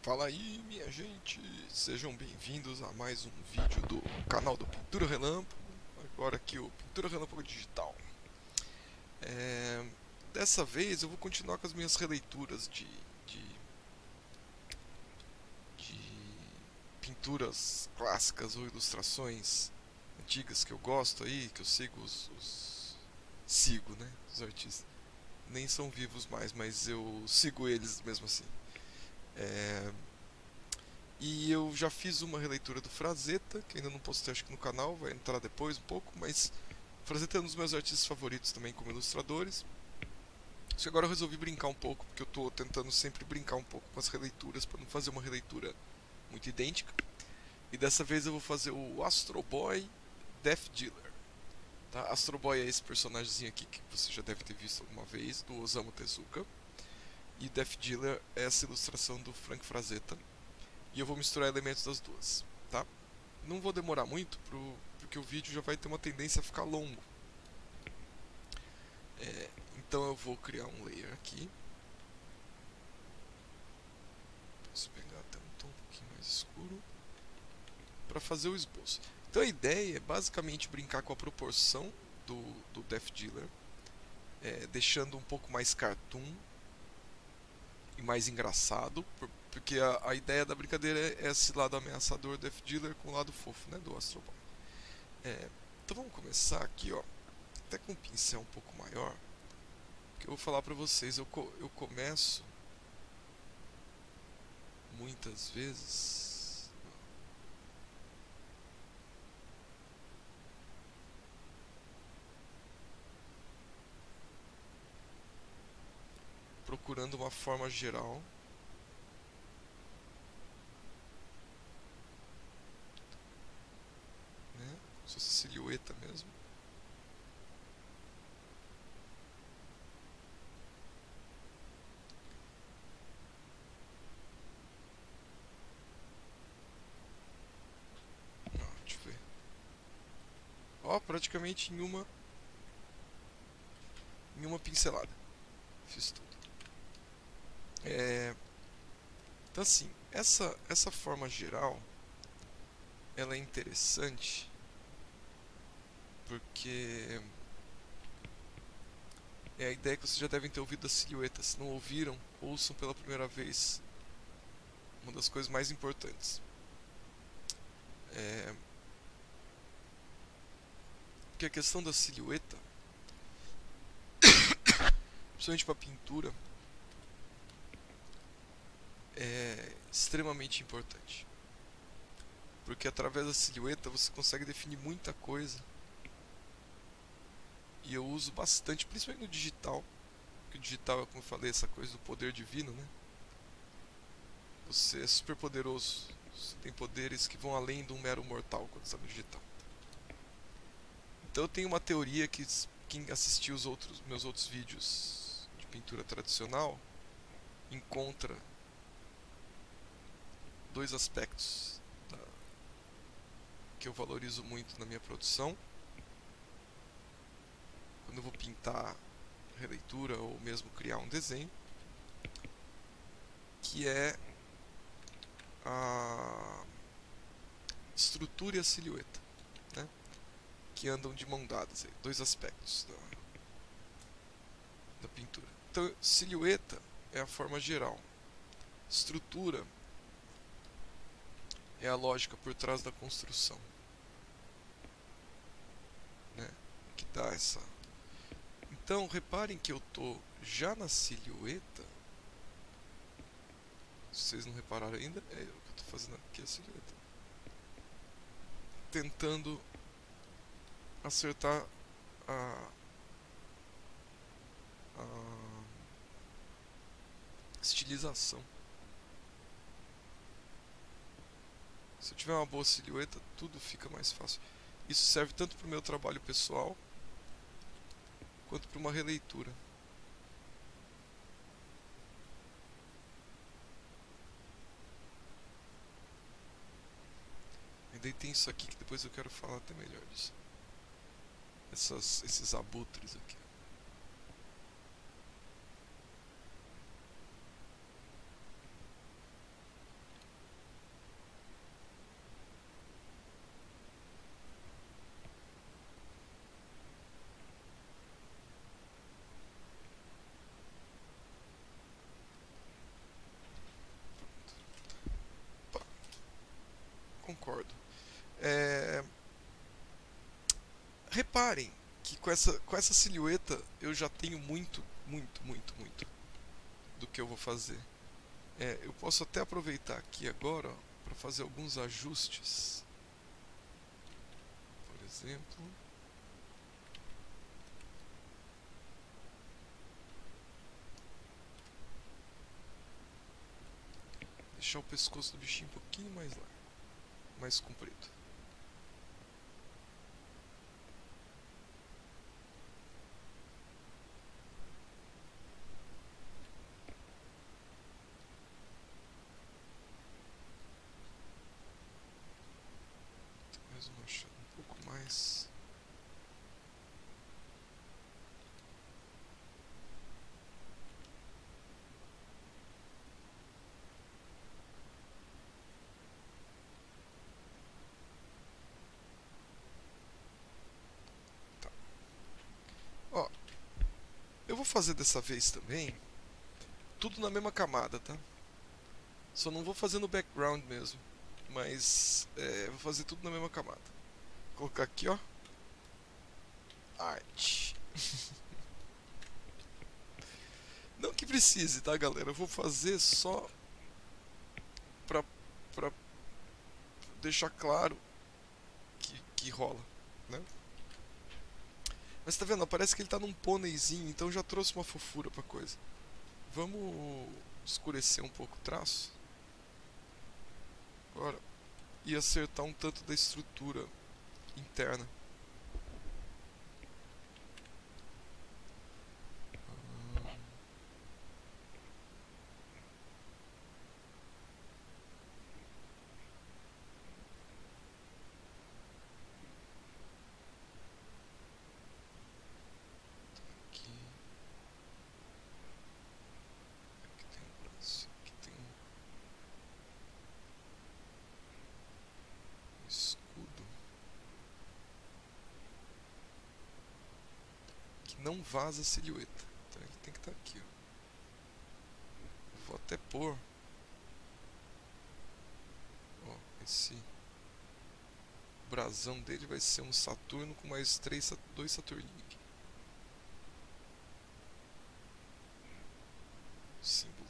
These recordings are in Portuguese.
Fala aí, minha gente, sejam bem-vindos a mais um vídeo do canal do Pintura Relâmpago. Agora aqui o Pintura Relâmpago Digital. Dessa vez eu vou continuar com as minhas releituras de pinturas clássicas ou ilustrações antigas que eu gosto aí, que eu sigo sigo, né, os artistas. Nem são vivos mais, mas eu sigo eles mesmo assim. E eu já fiz uma releitura do Frazetta, que ainda não postei acho que no canal, vai entrar depois um pouco, mas Frazetta é um dos meus artistas favoritos também como ilustradores. Só que agora eu resolvi brincar um pouco, porque eu estou tentando sempre brincar um pouco com as releituras, para não fazer uma releitura muito idêntica. E dessa vez eu vou fazer o Astro Boy Death Dealer. Tá? Astro Boy é esse personagemzinho aqui que você já deve ter visto alguma vez, do Osamu Tezuka. E Death Dealer é essa ilustração do Frank Frazetta. E eu vou misturar elementos das duas, tá? Não vou demorar muito, porque o vídeo já vai ter uma tendência a ficar longo. Então eu vou criar um layer aqui. Posso pegar até um tom um pouquinho mais escuro para fazer o esboço. Então a ideia é basicamente brincar com a proporção do Death Dealer, deixando um pouco mais cartoon e mais engraçado, porque a ideia da brincadeira é esse lado ameaçador Death Dealer com o lado fofo, né, do Astro Boy. Então vamos começar aqui, ó, até com um pincel um pouco maior, que eu vou falar pra vocês. Eu começo muitas vezes procurando uma forma geral, né, como se fosse silhueta mesmo. Deixa eu ver. Ó, praticamente em uma pincelada fiz tudo. Então assim, essa forma geral ela é interessante porque é a ideia que vocês já devem ter ouvido da silhueta. Se não ouviram, ouçam pela primeira vez. Uma das coisas mais importantes. Porque a questão da silhueta, principalmente para pintura, é extremamente importante. Porque através da silhueta você consegue definir muita coisa. E eu uso bastante, principalmente no digital. Porque o digital é, como eu falei, essa coisa do poder divino, né? Você é super poderoso. Você tem poderes que vão além de um mero mortal quando está no digital. Então eu tenho uma teoria que quem assistiu meus outros vídeos de pintura tradicional encontra dois aspectos que eu valorizo muito na minha produção. Quando eu vou pintar releitura ou mesmo criar um desenho, que é a estrutura e a silhueta, né? Que andam de mão dadas, dois aspectos da pintura. Então, silhueta é a forma geral, estrutura é a lógica por trás da construção, né? Que dá essa. Então, reparem que eu tô já na silhueta. Se vocês não repararam ainda, é o que eu tô fazendo aqui, a silhueta, tentando acertar a estilização. Se eu tiver uma boa silhueta, tudo fica mais fácil. Isso serve tanto para o meu trabalho pessoal quanto para uma releitura. E daí tem isso aqui que depois eu quero falar até melhor disso. Esses abutres aqui. reparem que com essa silhueta eu já tenho muito do que eu vou fazer. Eu posso até aproveitar aqui agora para fazer alguns ajustes. Por exemplo, deixar o pescoço do bichinho um pouquinho mais largo, mais comprido. Mais uma machado um pouco mais. Ó, eu vou fazer dessa vez também tudo na mesma camada, tá? Só não vou fazer no background mesmo, mas vou fazer tudo na mesma camada. Vou colocar aqui, ó, arte. Não que precise, tá, galera? Eu vou fazer só pra deixar claro que rola, né? Mas tá vendo? Parece que ele tá num pôneizinho, então já trouxe uma fofura pra coisa. Vamos escurecer um pouco o traço. Agora. E acertar um tanto da estrutura interna. Aqui. Aqui tem um braço. Aqui tem um escudo. Que não vaza a silhueta. Então ele tem que estar aqui, ó. Vou até pôr. Ó, esse brasão dele vai ser um Saturno com mais dois Saturninhos aqui. Símbolo.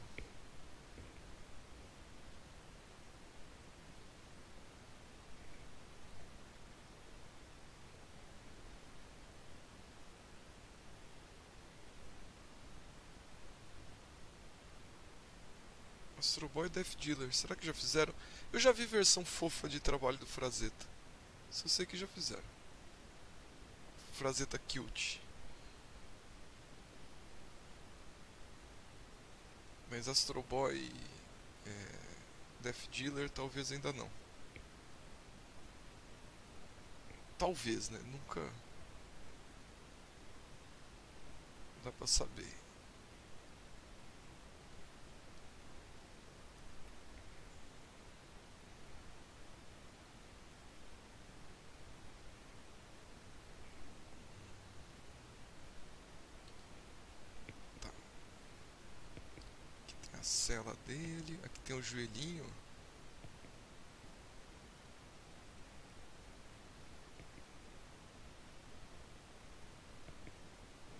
Astro Boy e Death Dealer. Será que já fizeram? Eu já vi versão fofa de trabalho do Frazetta. Isso eu sei que já fizeram. Frazetta Cute. Mas Astro Boy e Death Dealer talvez ainda não. Talvez, né? Nunca dá pra saber. Tá. Aqui tem a cela dele. Aqui tem o joelhinho.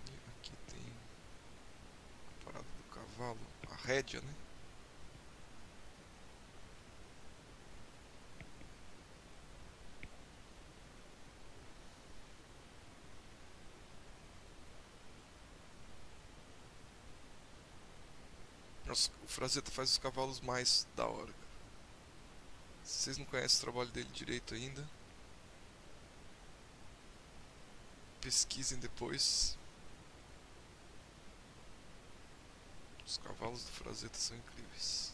E aqui tem a parada do cavalo. A rédea, né? Nossa, o Frazetta faz os cavalos mais da hora. Se vocês não conhecem o trabalho dele direito ainda, pesquisem depois. Os cavalos do Frazetta são incríveis.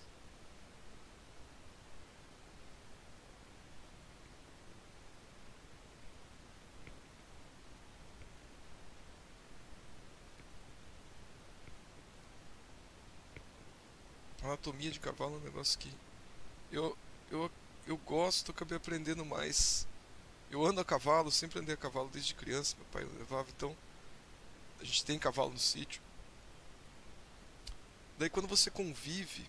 A anatomia de cavalo é um negócio que eu, eu, eu gosto, acabei aprendendo mais. Eu ando a cavalo, sempre andei a cavalo desde criança, meu pai levava, então a gente tem cavalo no sítio. Daí quando você convive,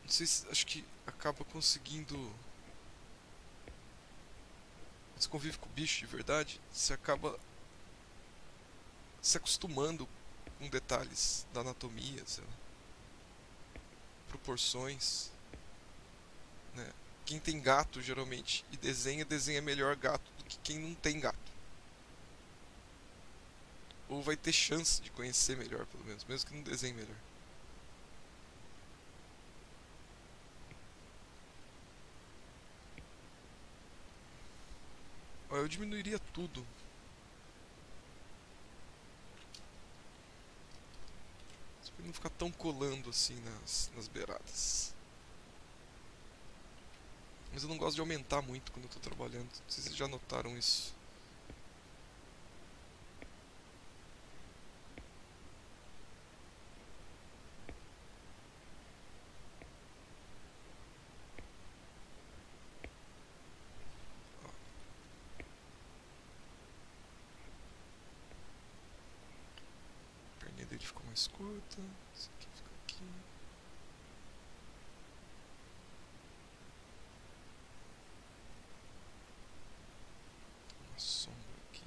não sei se, acho que acaba conseguindo. Você convive com o bicho de verdade, você acaba se acostumando com detalhes da anatomia, sei lá, proporções, né? Quem tem gato geralmente e desenha melhor gato do que quem não tem gato. Ou vai ter chance de conhecer melhor, pelo menos, mesmo que não desenhe melhor. Ó, eu diminuiria tudo. Pra não ficar tão colando assim nas beiradas. Mas eu não gosto de aumentar muito quando eu tô trabalhando. Não sei se vocês já notaram isso. Ó, a perninha dele ficou mais curta. Isso aqui fica aqui. Uma sombra aqui.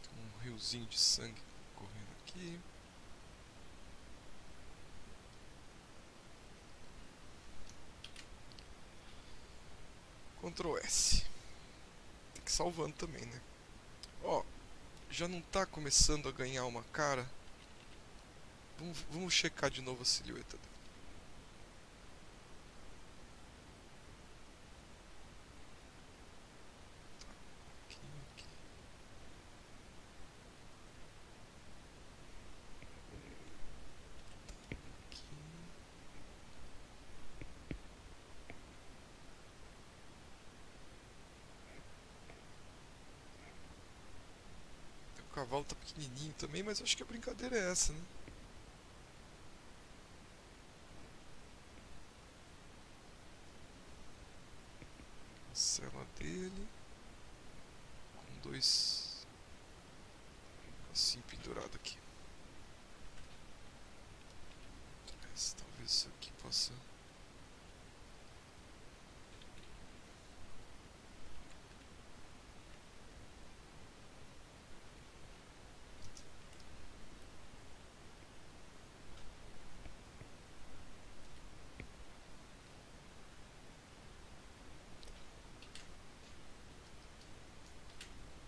Tem um riozinho de sangue correndo aqui. Ctrl S. Tem que ir salvando também, né? Ó, já não tá começando a ganhar uma cara. Vamos checar de novo a silhueta dele. Aqui, aqui. Aqui. O cavalo tá pequenininho também, mas acho que a brincadeira é essa, né? A cela dele com dois assim pendurado aqui. Mas talvez isso aqui possa.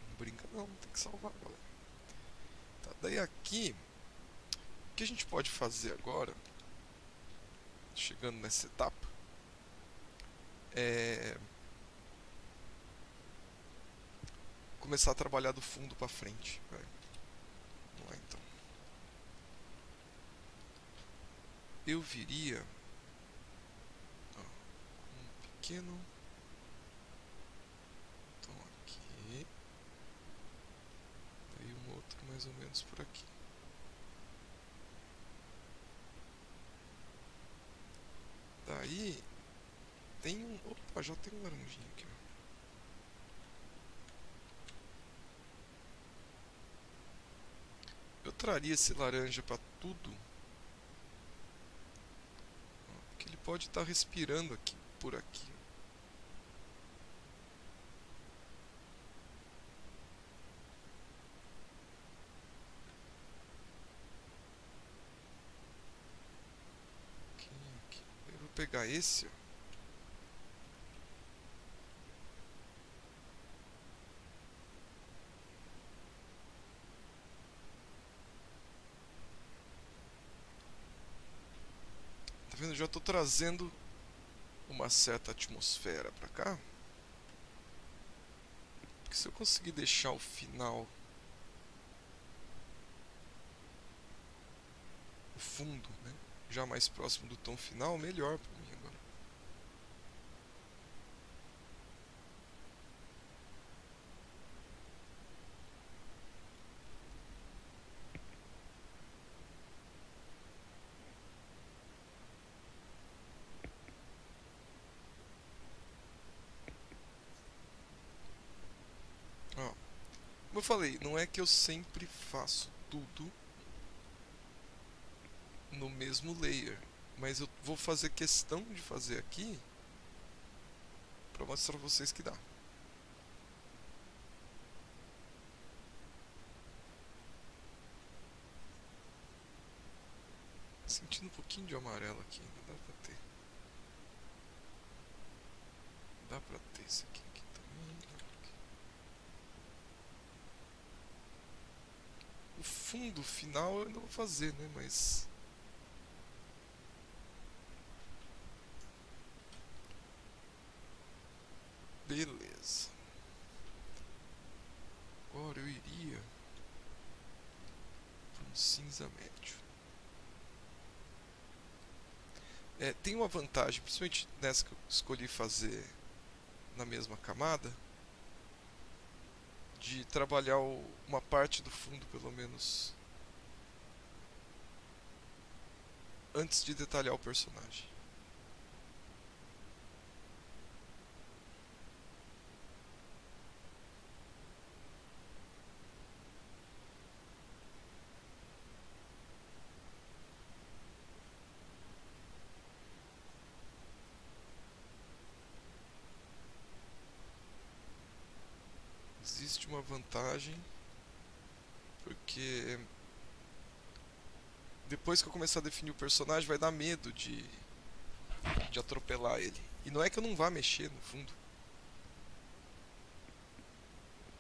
Não brinca não, tem que salvar, galera. Tá, daí aqui, o que a gente pode fazer agora, chegando nessa etapa, é começar a trabalhar do fundo pra frente. Vai. Vamos lá então. Eu viria ó, um pequeno tom aqui, daí um outro mais ou menos por aqui. Daí tem um. Opa, já tem um laranjinho aqui. Ó. Eu traria esse laranja pra tudo, ó, porque ele pode estar respirando aqui, por aqui. Aqui, aqui. Eu vou pegar esse, ó. Tá vendo? Eu já tô trazendo uma certa atmosfera pra cá. Porque se eu conseguir deixar o final, o fundo, né, já mais próximo do tom final, melhor pra mim agora. eu falei, não é que eu sempre faço tudo no mesmo layer, mas eu vou fazer questão de fazer aqui para mostrar pra vocês que dá. Sentindo um pouquinho de amarelo aqui, ainda dá pra ter. Dá pra ter esse aqui também. O fundo final eu ainda vou fazer, né? Mas beleza. Agora eu iria para um cinza médio. Tem uma vantagem, principalmente nessa que eu escolhi fazer na mesma camada, de trabalhar uma parte do fundo pelo menos antes de detalhar o personagem. Existe uma vantagem, porque depois que eu começar a definir o personagem vai dar medo de atropelar ele. E não é que eu não vá mexer no fundo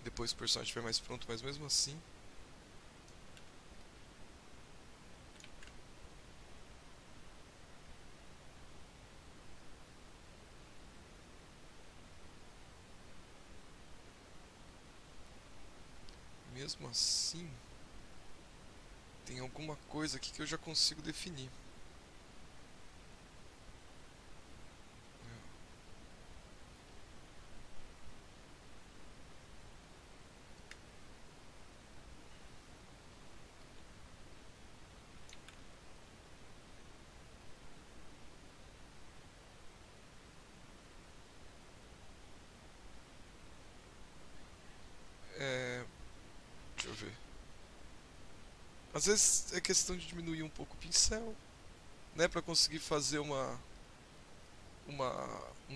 depois que o personagem estiver mais pronto, mas mesmo assim mesmo assim tem alguma coisa aqui que eu já consigo definir. Deixa eu ver. Às vezes é questão de diminuir um pouco o pincel, né, para conseguir fazer um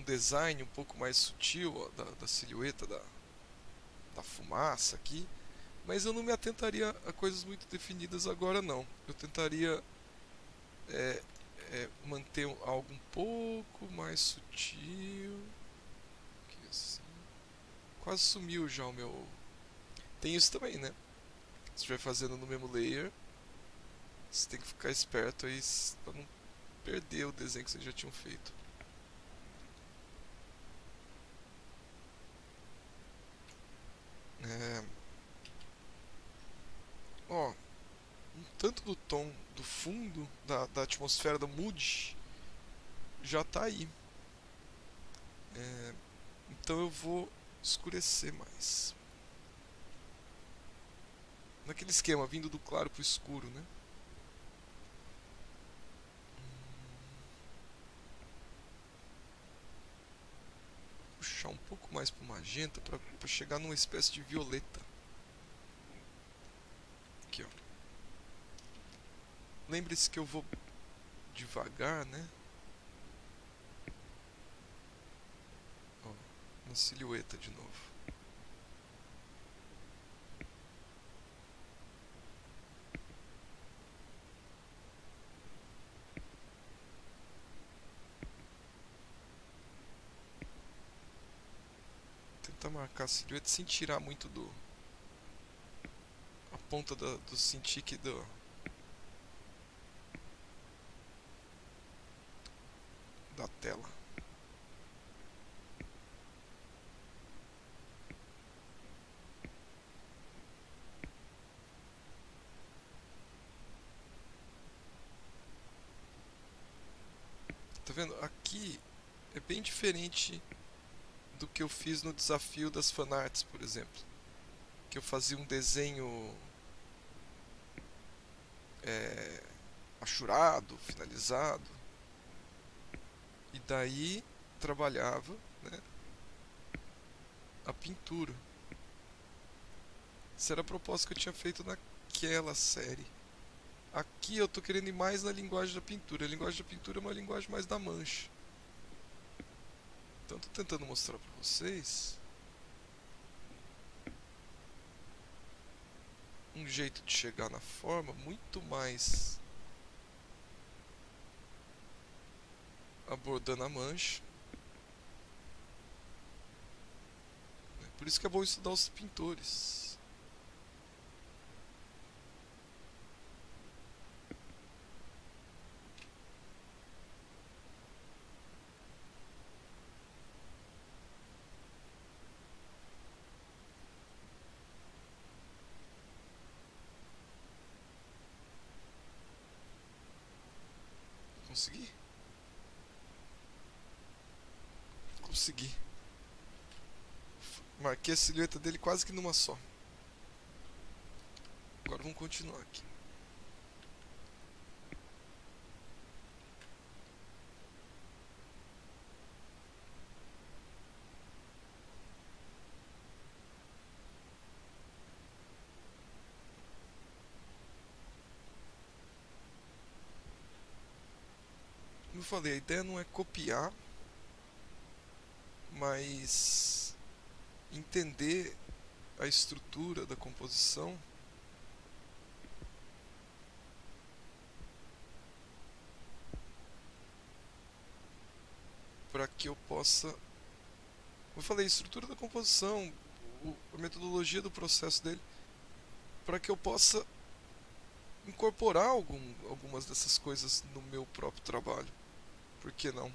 design um pouco mais sutil, ó, da silhueta da fumaça aqui. Mas eu não me atentaria a coisas muito definidas agora não. Eu tentaria é, manter algo um pouco mais sutil. Aqui assim. Quase sumiu já o meu. Tem isso também, né? Se estiver fazendo no mesmo layer, você tem que ficar esperto aí pra não perder o desenho que vocês já tinham feito. Ó, um tanto do tom do fundo da atmosfera da mood já tá aí. Então eu vou escurecer mais. Naquele esquema, vindo do claro pro escuro, né? Puxar um pouco mais pro magenta pra chegar numa espécie de violeta. Aqui, ó. Lembre-se que eu vou devagar, né? Ó, na silhueta de novo. Tentar marcar a silhueta sem tirar muito a ponta do cintiq da tela. Tá vendo? Aqui é bem diferente do que eu fiz no desafio das fanarts, por exemplo. Que eu fazia um desenho achurado, finalizado. E daí trabalhava, né, a pintura. Essa era a proposta que eu tinha feito naquela série. Aqui eu tô querendo ir mais na linguagem da pintura. A linguagem da pintura é uma linguagem mais da mancha. Então tô tentando mostrar pra vocês um jeito de chegar na forma muito mais abordando a mancha. Por isso que é bom estudar os pintores. Consegui? Consegui. Marquei a silhueta dele quase que numa só. Agora vamos continuar aqui. Como eu falei, a ideia não é copiar, mas entender a estrutura da composição para que eu possa, como eu falei, a estrutura da composição, a metodologia do processo dele, para que eu possa incorporar algumas dessas coisas no meu próprio trabalho. Por que não?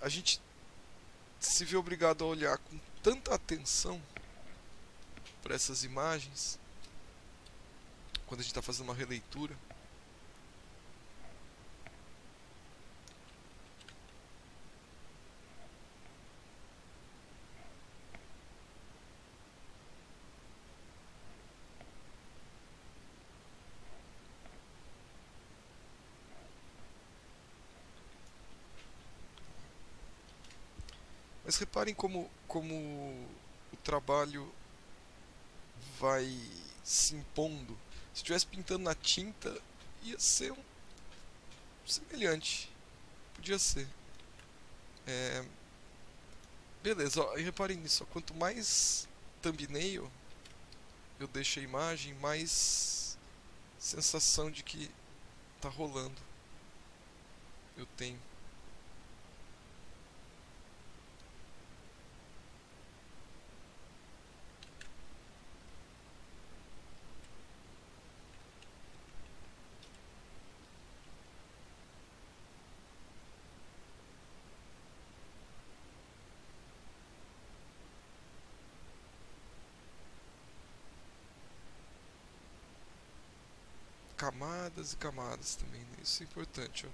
A gente se vê obrigado a olhar com tanta atenção para essas imagens quando a gente está fazendo uma releitura. Mas reparem como o trabalho vai se impondo. Se estivesse pintando na tinta, ia ser semelhante. Podia ser. É, beleza, ó, e reparem nisso. Ó, quanto mais thumbnail eu deixo a imagem, mais sensação de que tá rolando eu tenho. Camadas e camadas também, né? Isso é importante, ó.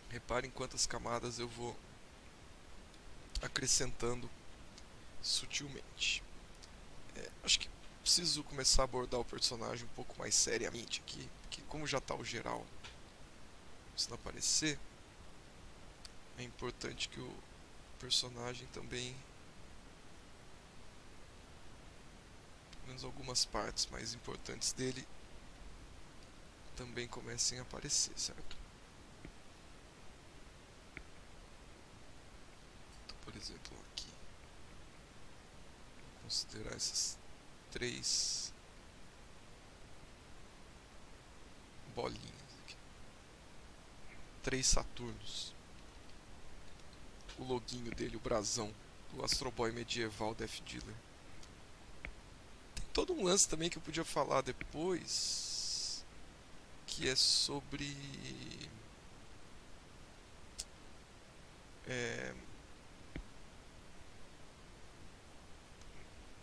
Reparem quantas camadas eu vou acrescentando sutilmente. Acho que preciso começar a abordar o personagem um pouco mais seriamente aqui, porque como já está o geral não aparecer, é importante que o personagem também, pelo menos algumas partes mais importantes dele, também comecem a aparecer, certo? Então, por exemplo, aqui, vou considerar essas 3 bolinhas aqui, 3 Saturnos, o loguinho dele, o brasão do Astro Boy medieval Death Dealer. Tem todo um lance também que eu podia falar depois, que é sobre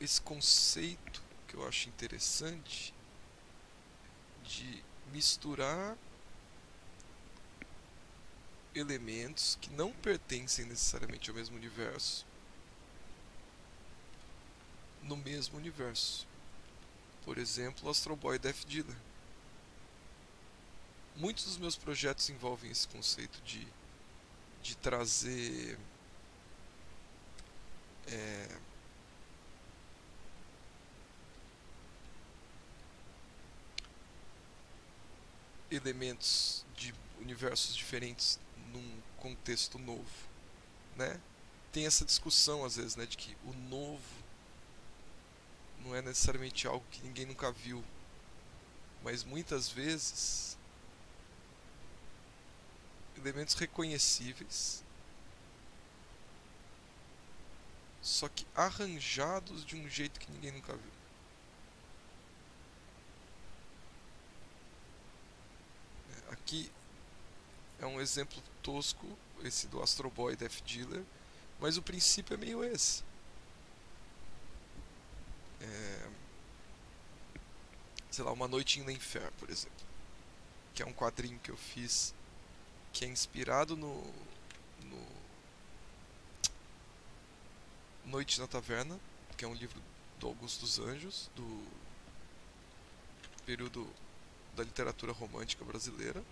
esse conceito que eu acho interessante de misturar elementos que não pertencem necessariamente ao mesmo universo no mesmo universo. Por exemplo, o Astro Boy Death Dealer. Muitos dos meus projetos envolvem esse conceito de trazer é, elementos de universos diferentes num contexto novo, né? Tem essa discussão às vezes, né, de que o novo não é necessariamente algo que ninguém nunca viu, mas muitas vezes elementos reconhecíveis, só que arranjados de um jeito que ninguém nunca viu. Aqui é um exemplo tosco, esse do Astro Boy Death Dealer, mas o princípio é meio esse. Sei lá, Uma Noite em Lenfer, por exemplo, que é um quadrinho que eu fiz que é inspirado no Noite na Taverna, que é um livro do Augusto dos Anjos, do período da literatura romântica brasileira,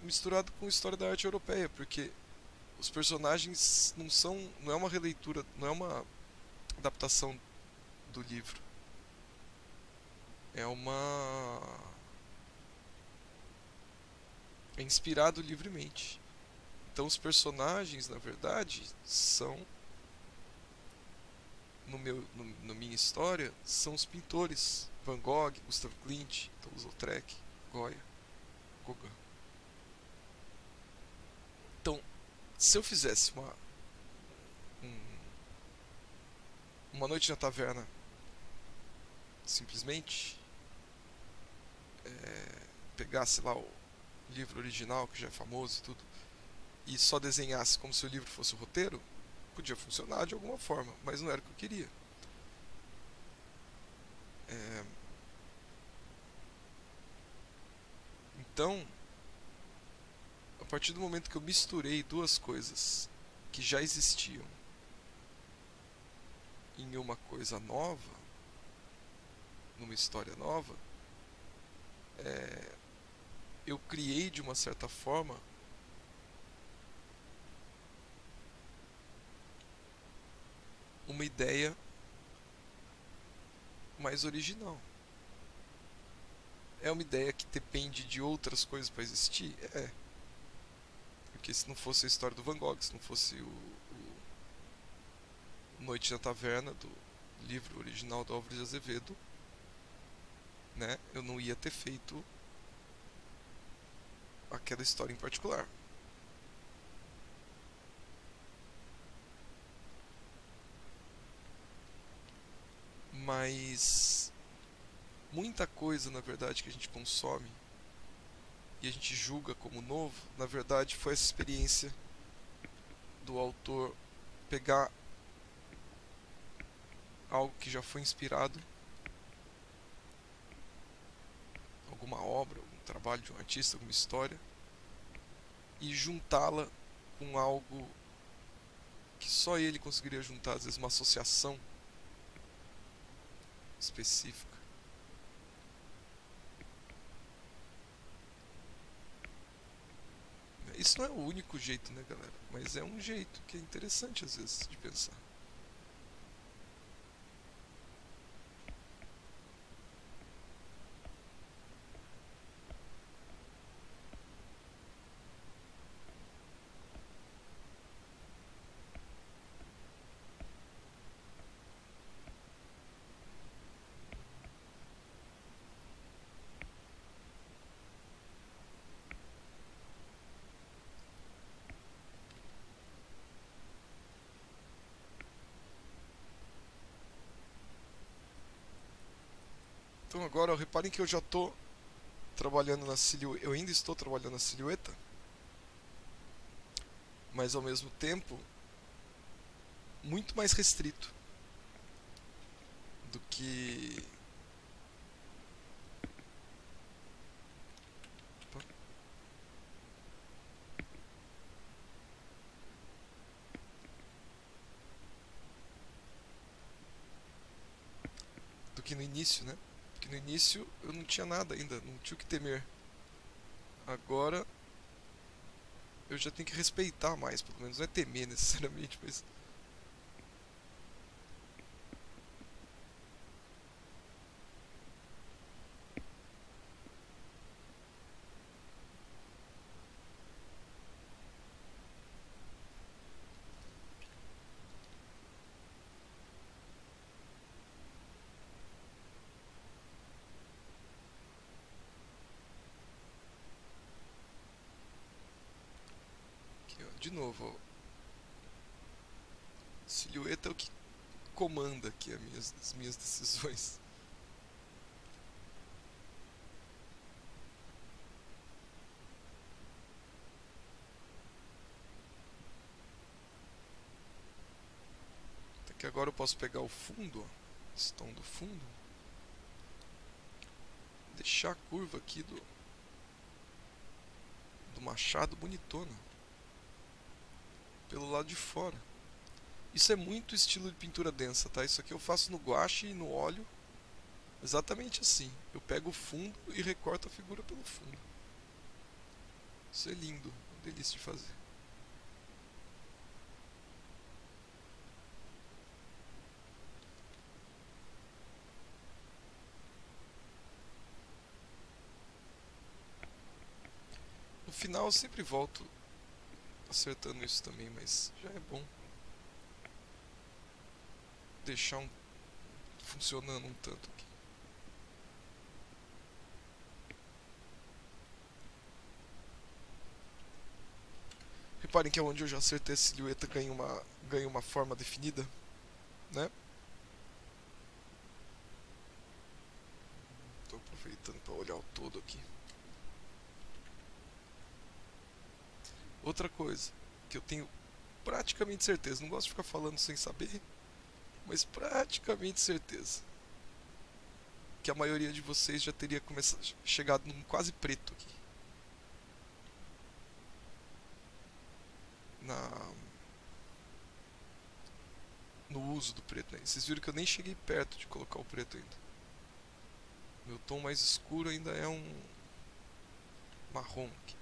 misturado com história da arte europeia, porque os personagens não é uma releitura, não é uma adaptação do livro, é uma é inspirado livremente. Então os personagens, na verdade, são na minha história, são os pintores Van Gogh, Gustav Klimt, Toulouse-Lautrec, Goya, Gauguin. Então, se eu fizesse uma noite na taverna, simplesmente pegasse lá o livro original, que já é famoso e tudo, e só desenhasse como se o livro fosse o roteiro, podia funcionar de alguma forma, mas não era o que eu queria. Então, a partir do momento que eu misturei duas coisas que já existiam em uma coisa nova, numa história nova, eu criei de uma certa forma uma ideia mais original. É uma ideia que depende de outras coisas para existir? É. Porque se não fosse a história do Van Gogh, se não fosse o Noite na Taverna, do livro original do Álvares de Azevedo, né, eu não ia ter feito aquela história em particular. Mas muita coisa, na verdade, que a gente consome e a gente julga como novo, na verdade foi essa experiência do autor pegar algo que já foi inspirado, alguma obra, algum trabalho de um artista, alguma história, e juntá-la com algo que só ele conseguiria juntar, às vezes uma associação específica. Isso não é o único jeito, né, galera? Mas é um jeito que é interessante às vezes de pensar. Então agora reparem que eu já estou trabalhando na silhueta, eu ainda estou trabalhando na silhueta, mas ao mesmo tempo muito mais restrito do que no início, né? Porque no início eu não tinha nada ainda, não tinha o que temer. Agora eu já tenho que respeitar mais, pelo menos não é temer necessariamente, mas aqui, ó, de novo, ó, silhueta é o que comanda aqui as minhas decisões. Até que agora eu posso pegar o fundo, ó, esse tom do fundo, deixar a curva aqui do machado bonitona pelo lado de fora. Isso é muito estilo de pintura densa, tá? Isso aqui eu faço no guache e no óleo, exatamente assim. Eu pego o fundo e recorto a figura pelo fundo. Isso é lindo, uma delícia de fazer. No final eu sempre volto acertando isso também, mas já é bom deixar funcionando um tanto aqui. Reparem que onde eu já acertei a silhueta ganha uma forma definida, né? Estou aproveitando para olhar o todo aqui. Outra coisa que eu tenho praticamente certeza, não gosto de ficar falando sem saber, mas praticamente certeza que a maioria de vocês já teria chegado num quase preto aqui. Na, no uso do preto, né? Vocês viram que eu nem cheguei perto de colocar o preto ainda. Meu tom mais escuro ainda é um marrom aqui.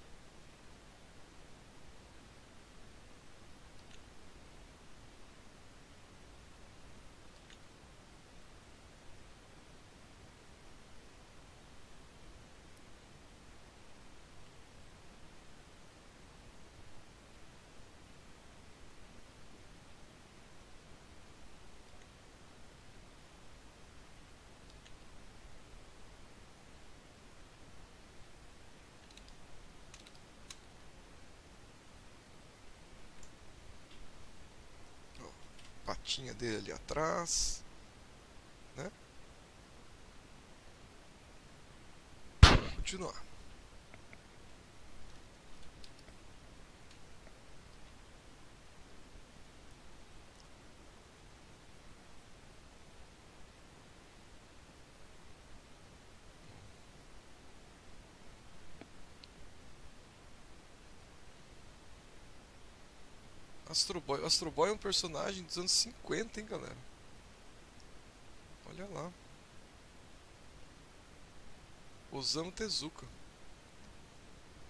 Ó, patinha dele ali atrás, né? Continuar. Astro Boy. O Astro Boy é um personagem dos anos 50, hein, galera? Olha lá. Osamu Tezuka.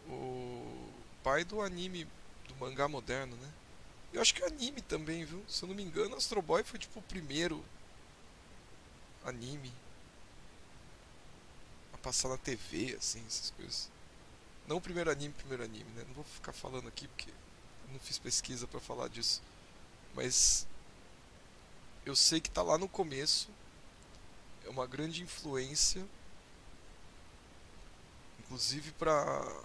O pai do anime, do mangá moderno, né? Eu acho que é anime também, viu? Se eu não me engano, Astro Boy foi tipo o primeiro anime a passar na TV, assim, essas coisas. Não o primeiro anime, né? Não vou ficar falando aqui porque eu não fiz pesquisa pra falar disso. Mas eu sei que tá lá no começo. É uma grande influência, inclusive pra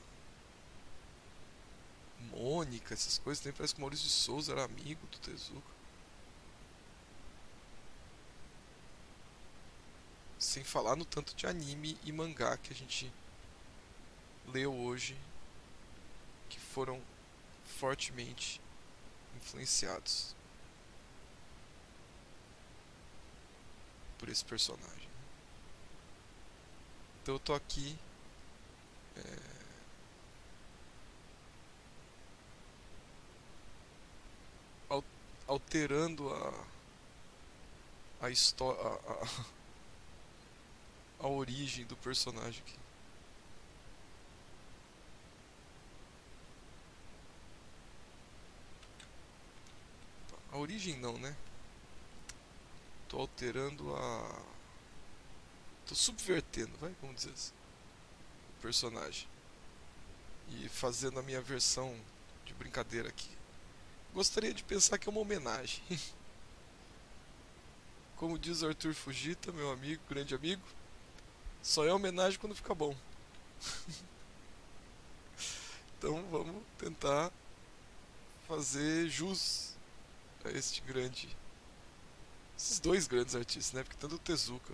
Mônica, essas coisas. Também parece que o Maurício de Souza era amigo do Tezuka. Sem falar no tanto de anime e mangá que a gente leu hoje, que foram fortemente influenciados por esse personagem. Então eu tô aqui alterando a história, a origem do personagem aqui. origem não, né? Tô alterando a... Tô subvertendo, vai, vamos dizer assim, o personagem. E fazendo a minha versão de brincadeira aqui. Gostaria de pensar que é uma homenagem. Como diz o Arthur Fujita, meu amigo, grande amigo, só é homenagem quando fica bom. Então vamos tentar fazer jus a esses dois grandes artistas, né? Porque tanto o Tezuka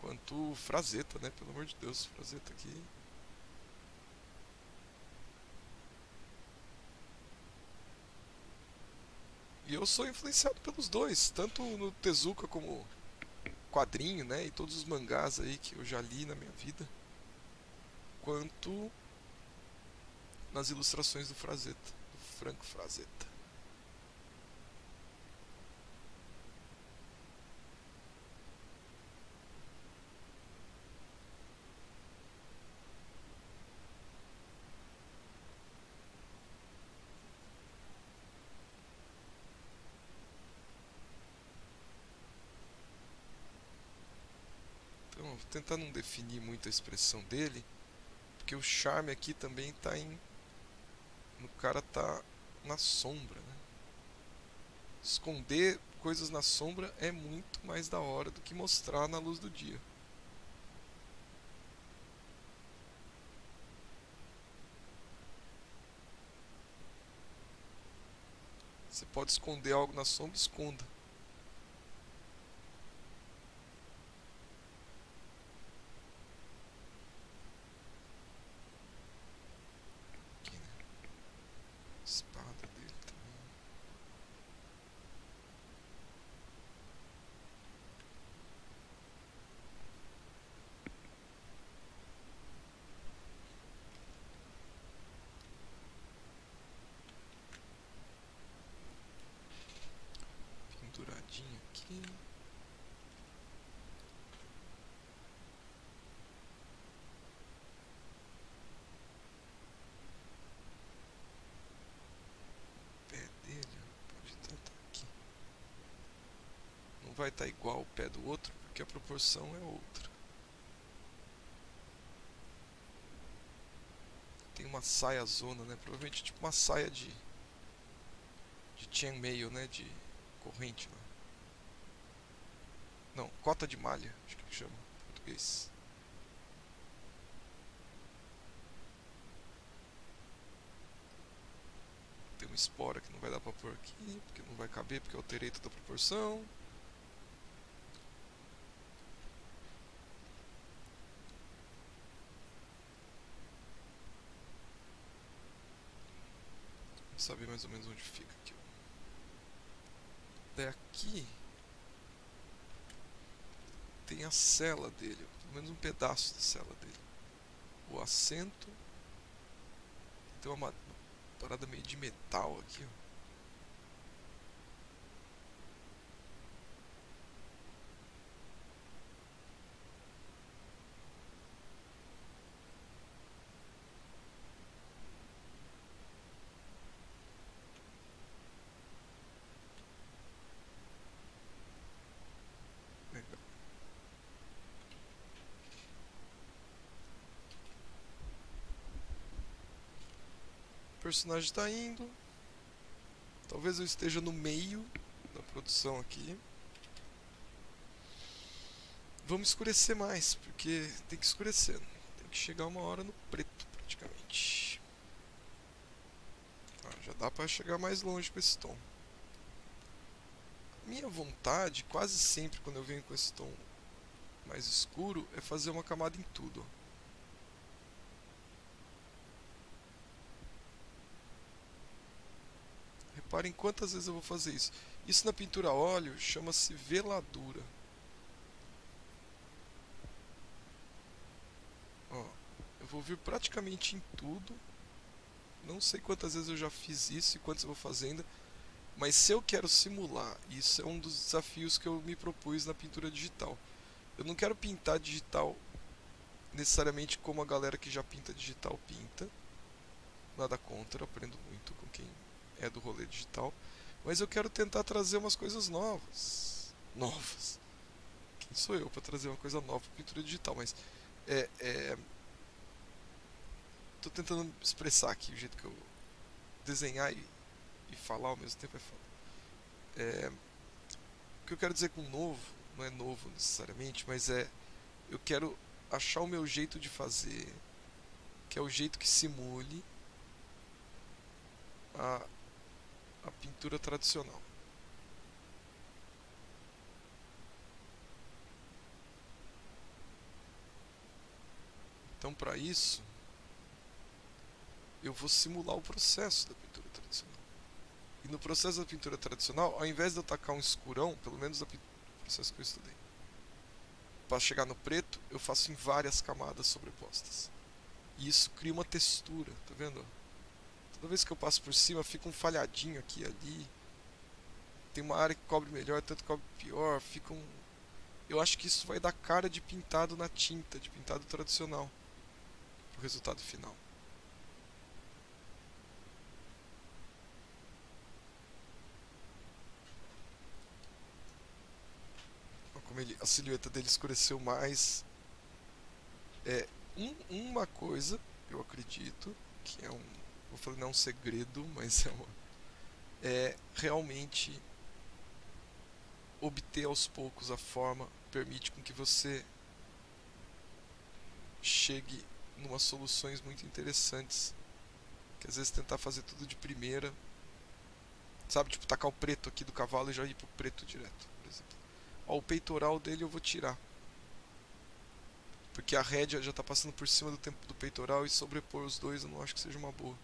quanto o Frazetta, né? Pelo amor de Deus, o Frazetta aqui. E eu sou influenciado pelos dois, tanto no Tezuka como quadrinho, né? E todos os mangás aí que eu já li na minha vida, quanto nas ilustrações do Frazetta, do Franco Frazetta. Então, vou tentar não definir muito a expressão dele, porque o charme aqui também tá no cara tá na sombra, né? Esconder coisas na sombra é muito mais da hora do que mostrar na luz do dia. Você pode esconder algo na sombra, esconda. Aqui, né? Espada dele também. Penduradinho aqui. O pé dele, pode estar aqui. Não vai estar igual o pé do outro, porque a proporção é outra. Tem uma saia zona, né? Provavelmente tipo uma saia de chainmail, né? De corrente, né? Não, cota de malha, acho que chama em português. Tem uma espora que não vai dar pra pôr aqui, porque não vai caber, porque eu alterei toda a proporção. Vou saber mais ou menos onde fica aqui. Daí aqui tem a cela dele, pelo menos um pedaço da cela dele. O assento. Tem uma parada meio de metal aqui, ó. Legal. O personagem está indo. Talvez eu esteja no meio da produção aqui. Vamos escurecer mais, porque tem que escurecer. Tem que chegar uma hora no preto, praticamente. Já dá para chegar mais longe com esse tom. Minha vontade, quase sempre quando eu venho com esse tom mais escuro, é fazer uma camada em tudo. Reparem quantas vezes eu vou fazer isso. Isso na pintura a óleo chama-se veladura. Ó, eu vou vir praticamente em tudo. Não sei quantas vezes eu já fiz isso e quantas eu vou fazer ainda. Mas se eu quero simular, isso é um dos desafios que eu me propus na pintura digital. Eu não quero pintar digital necessariamente como a galera que já pinta digital pinta. Nada contra, aprendo muito com quem é do rolê digital. Mas eu quero tentar trazer umas coisas novas. Novas. Quem sou eu para trazer uma coisa nova para pintura digital? Mas tô tentando expressar aqui o jeito que eu desenhar e falar ao mesmo tempo é foda. O que eu quero dizer com novo, não é novo necessariamente, mas eu quero achar o meu jeito de fazer, que é o jeito que simule a, a pintura tradicional. Então, para isso, eu vou simular o processo da pintura tradicional. E no processo da pintura tradicional, ao invés de eu tacar um escurão, pelo menos no processo que eu estudei, para chegar no preto, eu faço em várias camadas sobrepostas. E isso cria uma textura, tá vendo? Toda vez que eu passo por cima, fica um falhadinho aqui e ali. Tem uma área que cobre melhor, tanto cobre pior. Fica um... Eu acho que isso vai dar cara de pintado na tinta, de pintado tradicional, pro resultado final. Como a silhueta dele escureceu mais. Uma coisa, eu acredito, que é um... Vou falar, não é um segredo, mas é realmente obter aos poucos a forma permite com que você chegue em umas soluções muito interessantes. Que às vezes tentar fazer tudo de primeira, sabe, tipo tacar o preto aqui do cavalo e já ir pro preto direto, por exemplo. Ó, o peitoral dele eu vou tirar, porque a rédea já tá passando por cima do tempo do peitoral e sobrepor os dois eu não acho que seja uma boa.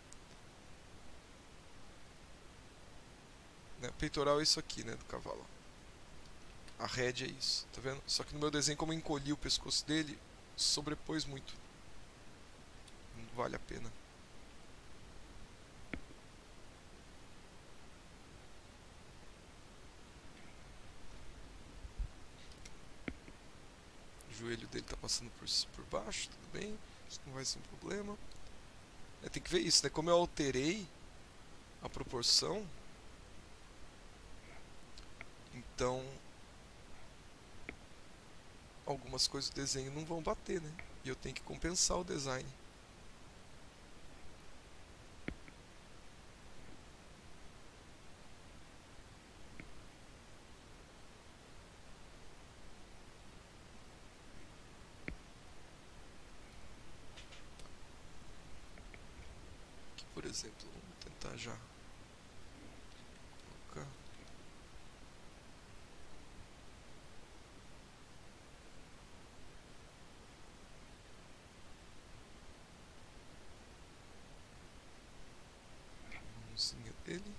Né? O peitoral é isso aqui, né, do cavalo. A rédea é isso, tá vendo? Só que no meu desenho, como eu encolhi o pescoço dele, sobrepôs muito. Não vale a pena. O joelho dele tá passando por baixo, tudo bem. Isso não vai ser um problema. Tem que ver isso, né? Como eu alterei a proporção, então algumas coisas do desenho não vão bater, né? E eu tenho que compensar o design. Aqui, por exemplo, vamos tentar já colocar. A mãozinha dele.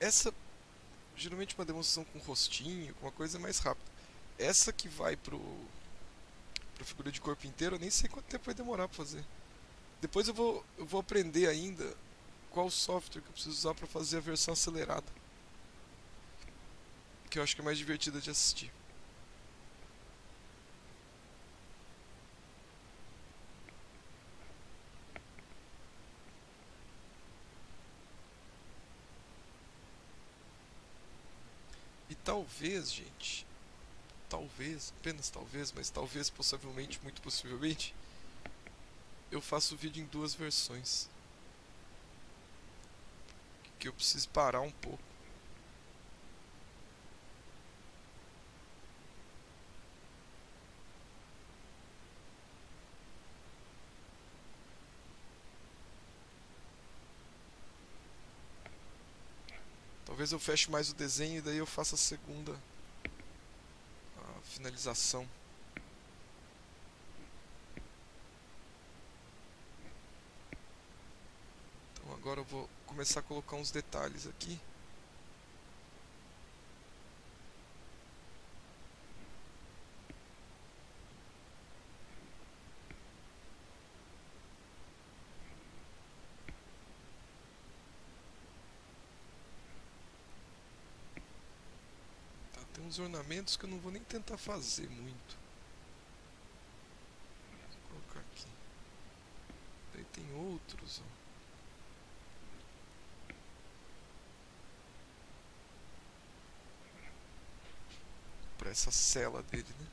Essa, geralmente uma demonstração com rostinho, com uma coisa mais rápida. Essa que vai pra figura de corpo inteiro, eu nem sei quanto tempo vai demorar pra fazer. Depois eu vou aprender ainda qual software que eu preciso usar pra fazer a versão acelerada, que eu acho que é mais divertida de assistir. E talvez, gente, talvez, apenas talvez, mas talvez, possivelmente, muito possivelmente, eu faço o vídeo em duas versões. Que eu preciso parar um pouco. Talvez eu feche mais o desenho e daí eu faça a segunda, a finalização. Então vou começar a colocar uns detalhes aqui. Tá, tem uns ornamentos que eu não vou nem tentar fazer muito. Vou colocar aqui. Daí tem outros, ó. Pra essa cela dele, né?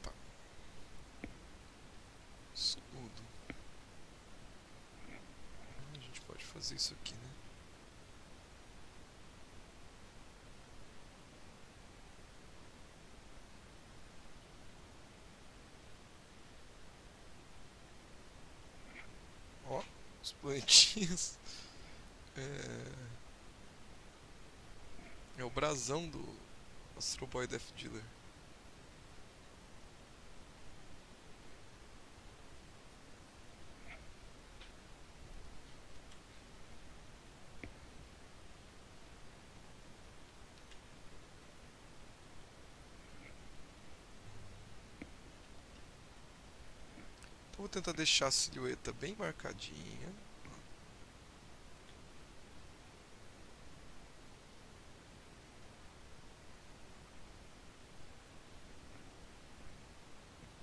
Tá. Escudo. A gente pode fazer isso aqui, né? Ó, os planetinhos. É o brasão do Astro Boy Death Dealer. Então vou tentar deixar a silhueta bem marcadinha.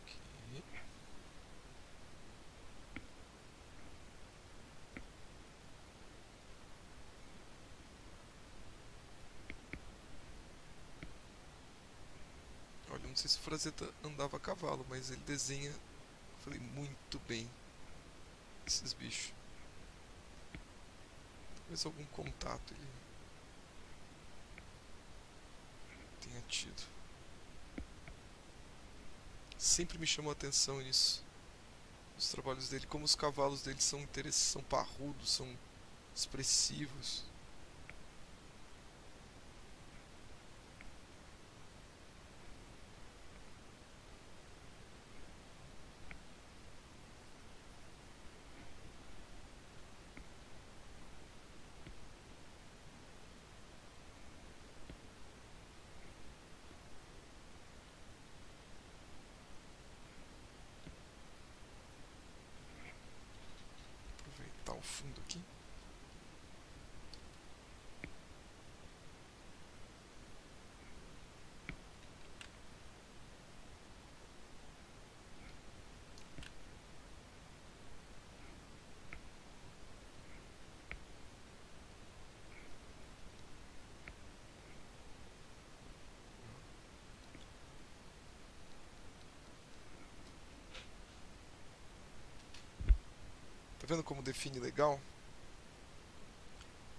Aqui. Olha, não sei se o Frazetta andava a cavalo, mas ele desenha, falei, muito bem esses bichos. Talvez algum contato ele tenha tido. Sempre me chamou a atenção isso. Os trabalhos dele, como os cavalos dele são interessantes, são parrudos, são expressivos. Aproveitar o fundo aqui. Tá vendo como define legal?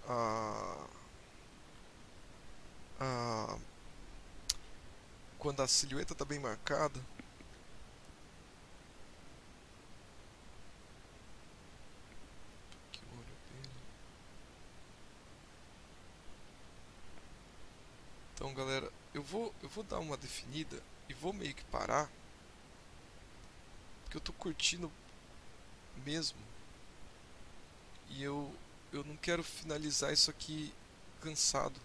A quando a silhueta tá bem marcada. Aqui o olho dele. Então, galera, eu vou dar uma definida e vou meio que parar, porque eu tô curtindo mesmo. E eu não quero finalizar isso aqui cansado,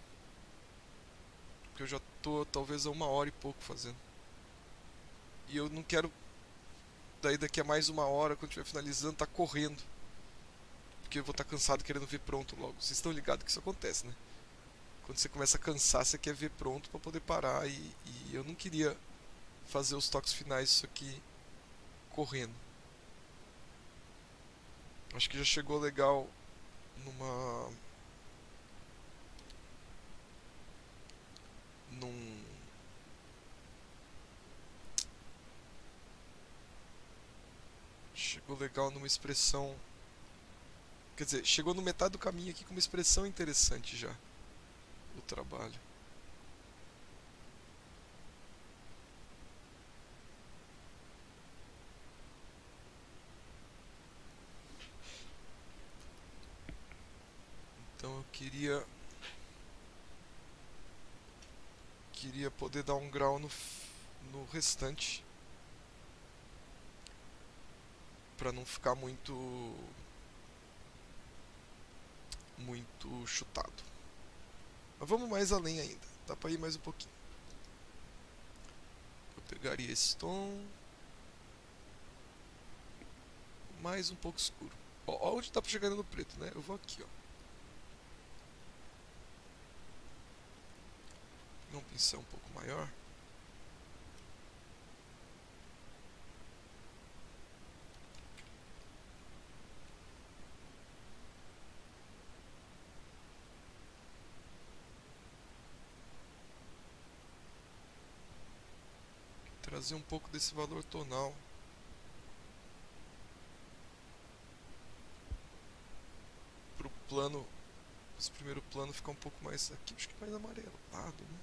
porque eu já tô talvez a 1 hora e pouco fazendo. E eu não quero daí daqui a mais 1 hora, quando estiver finalizando, tá correndo, porque eu vou estar cansado querendo ver pronto logo. Vocês estão ligados que isso acontece, né? Quando você começa a cansar, você quer ver pronto para poder parar, e eu não queria fazer os toques finais disso aqui correndo. Acho que já chegou legal numa num chegou legal numa expressão, quer dizer, chegou no metade do caminho aqui com uma expressão interessante já o trabalho. Então eu queria queria poder dar um grau no restante para não ficar muito chutado. Mas vamos mais além ainda, dá para ir mais um pouquinho. Eu pegaria esse tom mais um pouco escuro. Ó, onde dá para chegar no preto, né? Eu vou aqui, ó. Um pincel um pouco maior. Trazer um pouco desse valor tonal. Pro plano, esse primeiro plano ficar um pouco mais aqui, acho que mais amarelado, né?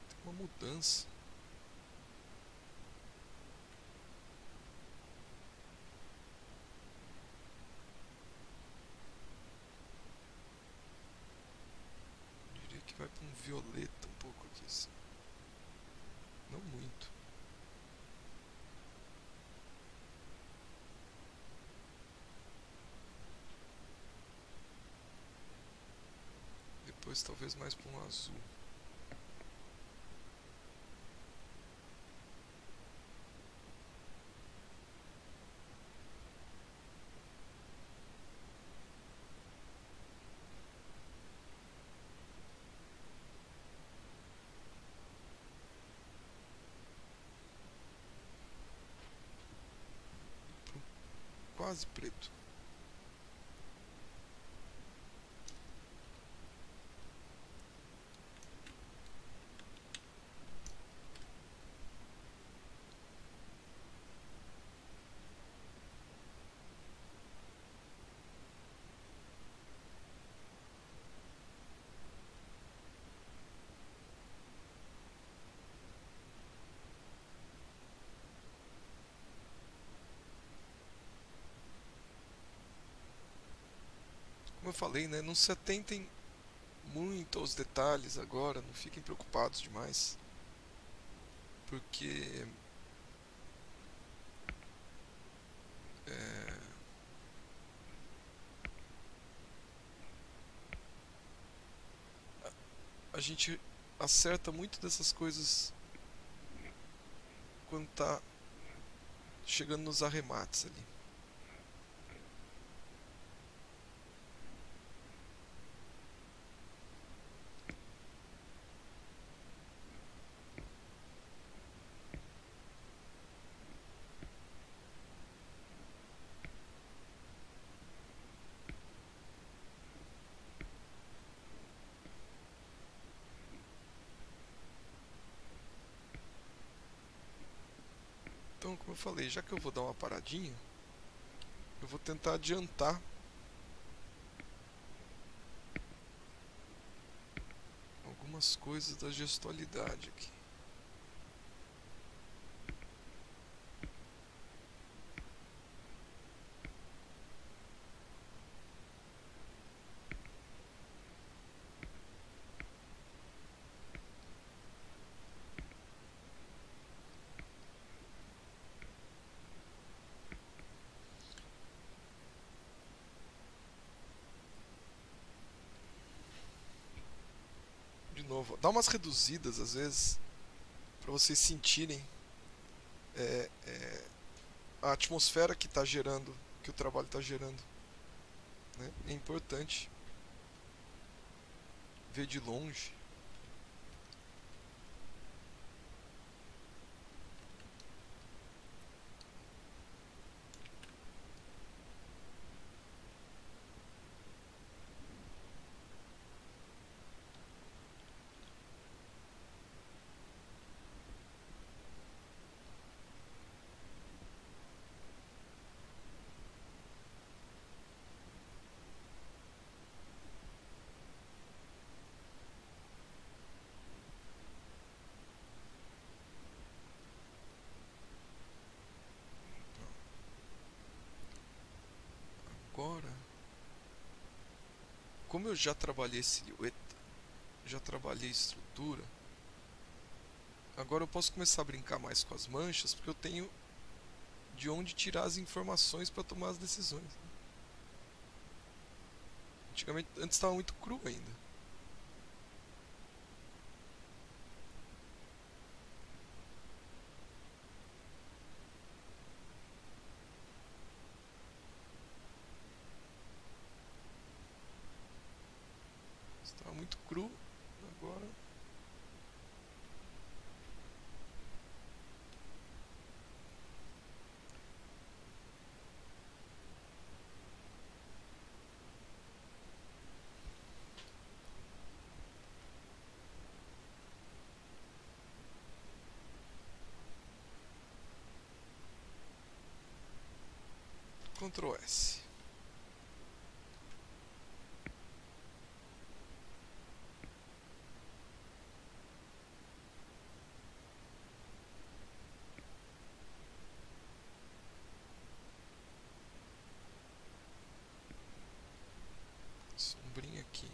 Tem uma mudança. Eu diria que vai para um violeta um pouco aqui, assim. Não muito. Depois talvez mais para um azul. Quase preto. Como eu falei, né? Não se atentem muito aos detalhes agora, não fiquem preocupados demais, porque é, a gente acerta muito dessas coisas quando tá chegando nos arremates ali. Então, como eu falei, já que eu vou dar uma paradinha, eu vou tentar adiantar algumas coisas da gestualidade aqui. De novo, dá umas reduzidas às vezes para vocês sentirem é, é, a atmosfera que está gerando, que o trabalho está gerando, né? É importante ver de longe. Agora, como eu já trabalhei silhueta, já trabalhei estrutura. Agora eu posso começar a brincar mais com as manchas, porque eu tenho de onde tirar as informações para tomar as decisões. Antigamente, antes estava muito cru ainda. Estava muito cru, agora Ctrl S. Sombrinha aqui.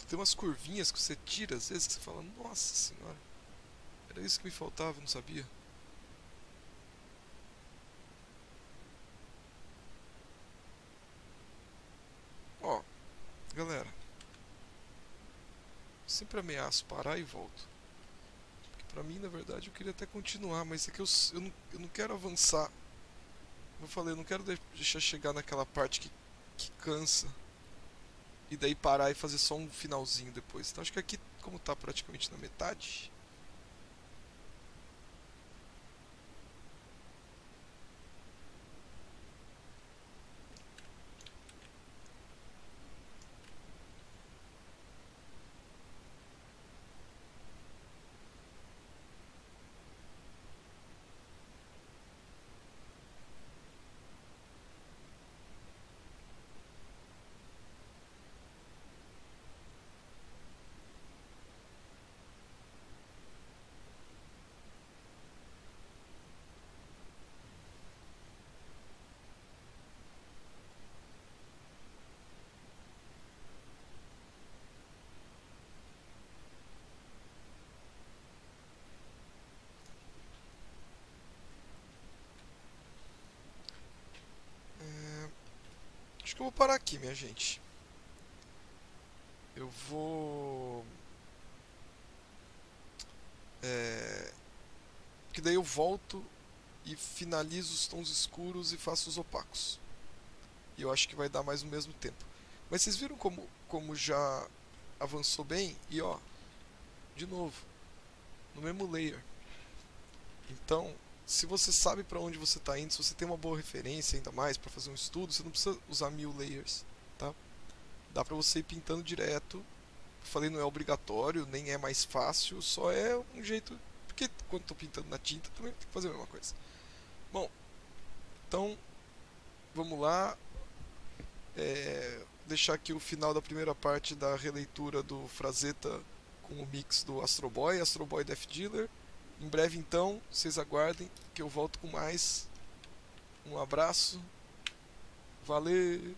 Tem umas curvinhas que você tira às vezes que você fala, nossa senhora, era isso que me faltava, eu não sabia. Ó, galera, sempre ameaço parar e volto. Porque pra mim, na verdade, eu queria até continuar, mas é que eu não quero avançar. Como eu falei, eu não quero deixar chegar naquela parte que cansa e daí parar e fazer só um finalzinho depois. Então acho que aqui, como tá praticamente na metade, acho que eu vou parar aqui, minha gente. Eu vou. Que daí eu volto e finalizo os tons escuros e faço os opacos. E eu acho que vai dar mais o mesmo tempo. Mas vocês viram como já avançou bem? E ó, de novo, no mesmo layer. Então, se você sabe para onde você está indo, se você tem uma boa referência ainda mais para fazer um estudo, você não precisa usar 1000 layers, tá? Dá para você ir pintando direto. Falei, não é obrigatório, nem é mais fácil, só é um jeito. Porque quando estou pintando na tinta também tem que fazer a mesma coisa. Bom, então vamos lá. Deixar aqui o final da primeira parte da releitura do Frazetta com o mix do Astro Boy Death Dealer. Em breve então, vocês aguardem que eu volto com mais. Um abraço. Valeu!